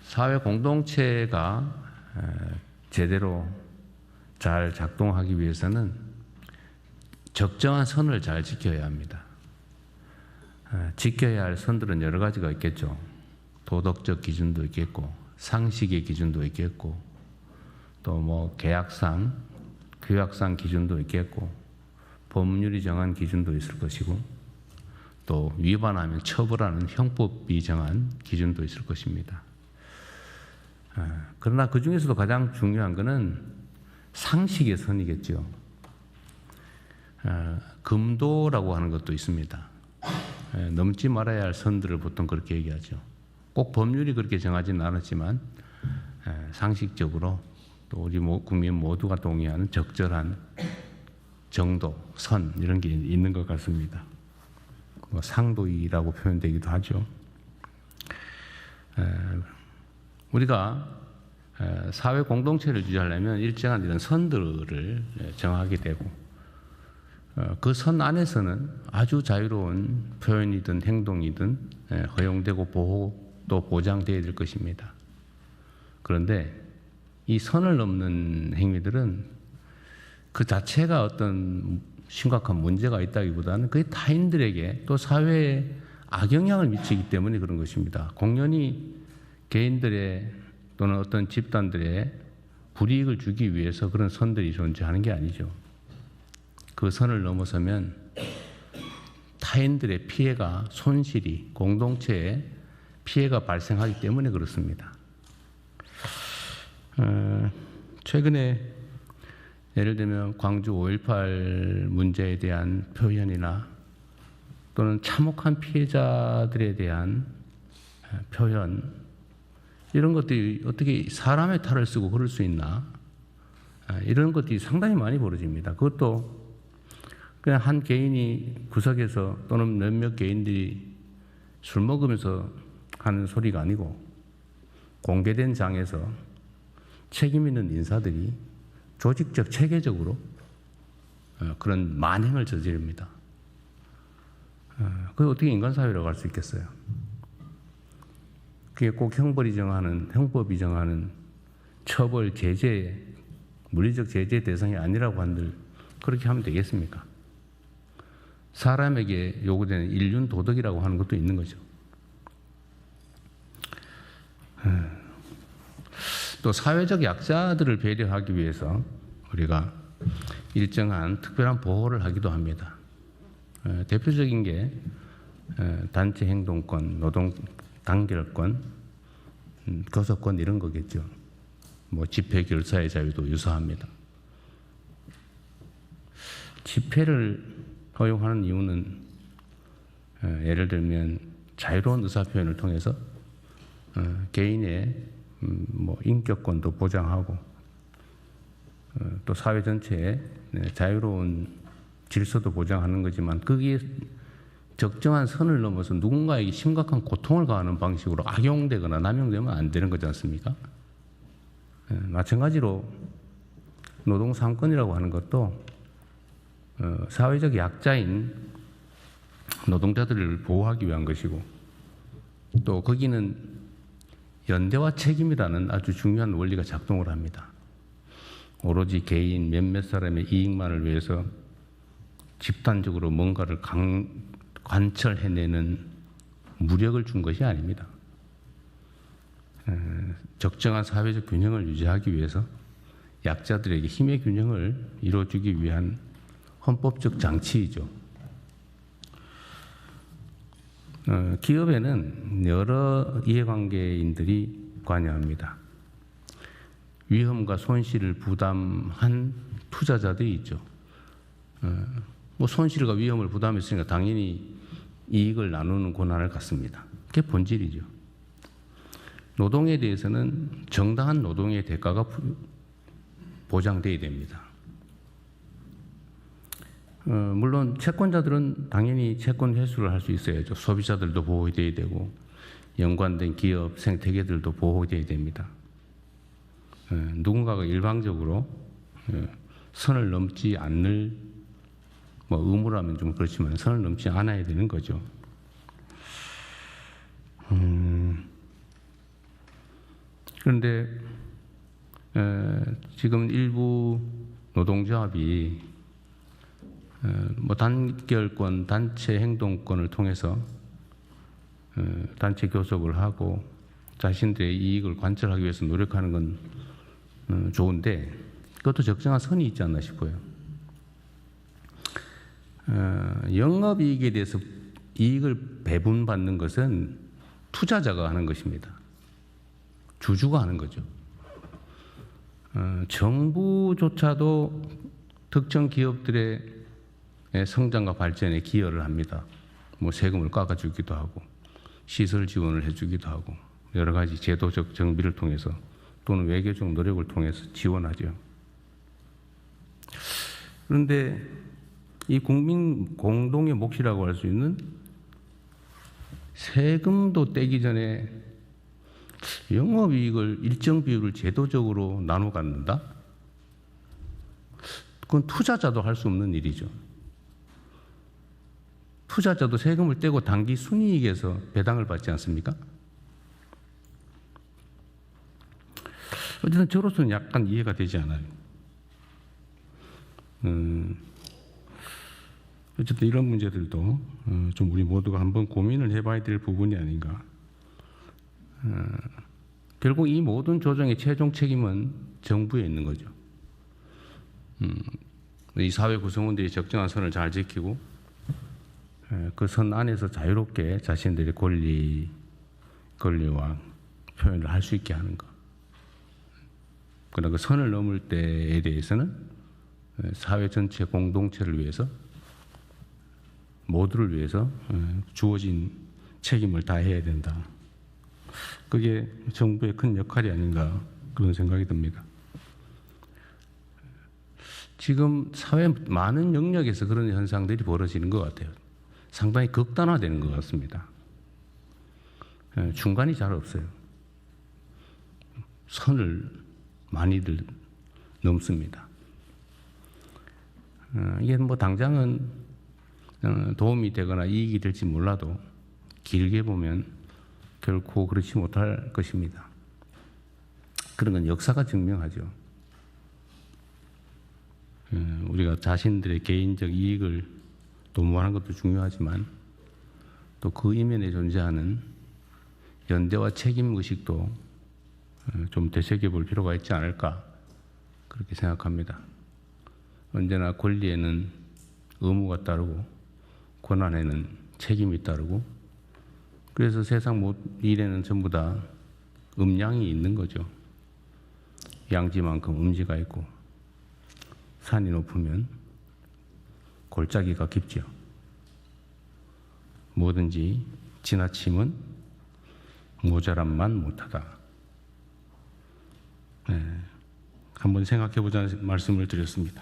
사회 공동체가 제대로 잘 작동하기 위해서는 적정한 선을 잘 지켜야 합니다. 지켜야 할 선들은 여러 가지가 있겠죠. 도덕적 기준도 있겠고, 상식의 기준도 있겠고, 또 뭐 계약상, 규약상 기준도 있겠고, 법률이 정한 기준도 있을 것이고, 또 위반하면 처벌하는 형법이 정한 기준도 있을 것입니다. 그러나 그 중에서도 가장 중요한 것은 상식의 선이겠죠. 금도라고 하는 것도 있습니다. 넘지 말아야 할 선들을 보통 그렇게 얘기하죠. 꼭 법률이 그렇게 정하지는 않았지만 상식적으로 또 우리 국민 모두가 동의하는 적절한 정도, 선 이런 게 있는 것 같습니다. 뭐 상도이라고 표현되기도 하죠. 우리가 사회 공동체를 유지하려면 일정한 이런 선들을 정하게 되고 그 선 안에서는 아주 자유로운 표현이든 행동이든 허용되고 또 보장되어야 될 것입니다. 그런데 이 선을 넘는 행위들은 그 자체가 어떤 심각한 문제가 있다기보다는 그게 타인들에게 또 사회에 악영향을 미치기 때문에 그런 것입니다. 공연히 개인들의 또는 어떤 집단들의 불이익을 주기 위해서 그런 선들이 존재하는 게 아니죠. 그 선을 넘어서면 타인들의 피해가, 손실이 공동체에 피해가 발생하기 때문에 그렇습니다. 최근에 예를 들면 광주 5.18 문제에 대한 표현이나 또는 참혹한 피해자들에 대한 표현, 이런 것들이 어떻게 사람의 탈을 쓰고 그럴 수 있나? 이런 것들이 상당히 많이 벌어집니다. 그것도 그냥 한 개인이 구석에서 또는 몇몇 개인들이 술 먹으면서 하는 소리가 아니고 공개된 장에서 책임 있는 인사들이 조직적, 체계적으로 그런 만행을 저지릅니다. 그게 어떻게 인간사회라고 할 수 있겠어요? 그게 꼭 형법이 정하는 처벌, 제재, 물리적 제재 대상이 아니라고 한들 그렇게 하면 되겠습니까? 사람에게 요구되는 인륜 도덕이라고 하는 것도 있는 거죠. 또 사회적 약자들을 배려하기 위해서 우리가 일정한 특별한 보호를 하기도 합니다. 대표적인 게 단체 행동권, 노동 단결권, 교섭권 이런 거겠죠. 뭐 집회 결사의 자유도 유사합니다. 집회를 허용하는 이유는 예를 들면 자유로운 의사표현을 통해서 개인의 뭐 인격권도 보장하고 또 사회 전체의 자유로운 질서도 보장하는 거지만 거기에 적정한 선을 넘어서 누군가에게 심각한 고통을 가하는 방식으로 악용되거나 남용되면 안 되는 거지 않습니까? 마찬가지로 노동상권이라고 하는 것도 사회적 약자인 노동자들을 보호하기 위한 것이고 또 거기는 연대와 책임이라는 아주 중요한 원리가 작동을 합니다. 오로지 개인 몇몇 사람의 이익만을 위해서 집단적으로 뭔가를 관철해내는 무력을 준 것이 아닙니다. 적정한 사회적 균형을 유지하기 위해서 약자들에게 힘의 균형을 이루어주기 위한 헌법적 장치이죠. 기업에는 여러 이해관계인들이 관여합니다. 위험과 손실을 부담한 투자자들이 있죠. 뭐 손실과 위험을 부담했으니까 당연히 이익을 나누는 권한을 갖습니다. 그게 본질이죠. 노동에 대해서는 정당한 노동의 대가가 보장돼야 됩니다. 물론 채권자들은 당연히 채권 회수를 할 수 있어야죠. 소비자들도 보호돼야 되고 연관된 기업, 생태계들도 보호돼야 됩니다. 누군가가 일방적으로 선을 넘지 않을 뭐 의무라면 좀 그렇지만 선을 넘지 않아야 되는 거죠. 그런데 지금 일부 노동조합이 뭐 단결권, 단체 행동권을 통해서 단체 교섭을 하고 자신들의 이익을 관철하기 위해서 노력하는 건 좋은데 그것도 적정한 선이 있지 않나 싶어요. 영업이익에 대해서 이익을 배분받는 것은 투자자가 하는 것입니다. 주주가 하는 거죠. 정부조차도 특정 기업들의 성장과 발전에 기여를 합니다. 뭐 세금을 깎아주기도 하고 시설 지원을 해주기도 하고 여러 가지 제도적 정비를 통해서 또는 외교적 노력을 통해서 지원하죠. 그런데 이 국민 공동의 몫이라고 할 수 있는 세금도 떼기 전에 영업이익을 일정 비율을 제도적으로 나눠 갖는다? 그건 투자자도 할 수 없는 일이죠. 투자자도 세금을 떼고 당기 순이익에서 배당을 받지 않습니까? 어쨌든 저로서는 약간 이해가 되지 않아요. 어쨌든 이런 문제들도 좀 우리 모두가 한번 고민을 해봐야 될 부분이 아닌가. 결국 이 모든 조정의 최종 책임은 정부에 있는 거죠. 이 사회 구성원들이 적정한 선을 잘 지키고 그 선 안에서 자유롭게 자신들의 권리와 표현을 할 수 있게 하는 것. 그러나 그 선을 넘을 때에 대해서는 사회 전체 공동체를 위해서 모두를 위해서 주어진 책임을 다해야 된다. 그게 정부의 큰 역할이 아닌가 그런 생각이 듭니다. 지금 사회 많은 영역에서 그런 현상들이 벌어지는 것 같아요. 상당히 극단화되는 것 같습니다. 중간이 잘 없어요. 선을 많이들 넘습니다. 이게 뭐 당장은 도움이 되거나 이익이 될지 몰라도 길게 보면 결코 그렇지 못할 것입니다. 그런 건 역사가 증명하죠. 우리가 자신들의 개인적 이익을 도모하는 것도 중요하지만 또 그 이면에 존재하는 연대와 책임 의식도 좀 되새겨 볼 필요가 있지 않을까 그렇게 생각합니다. 언제나 권리에는 의무가 따르고 권한에는 책임이 따르고 그래서 세상 모든 일에는 전부 다 음양이 있는 거죠. 양지만큼 음지가 있고 산이 높으면 골짜기가 깊죠. 뭐든지 지나침은 모자람만 못하다. 한번 생각해 보자는 말씀을 드렸습니다.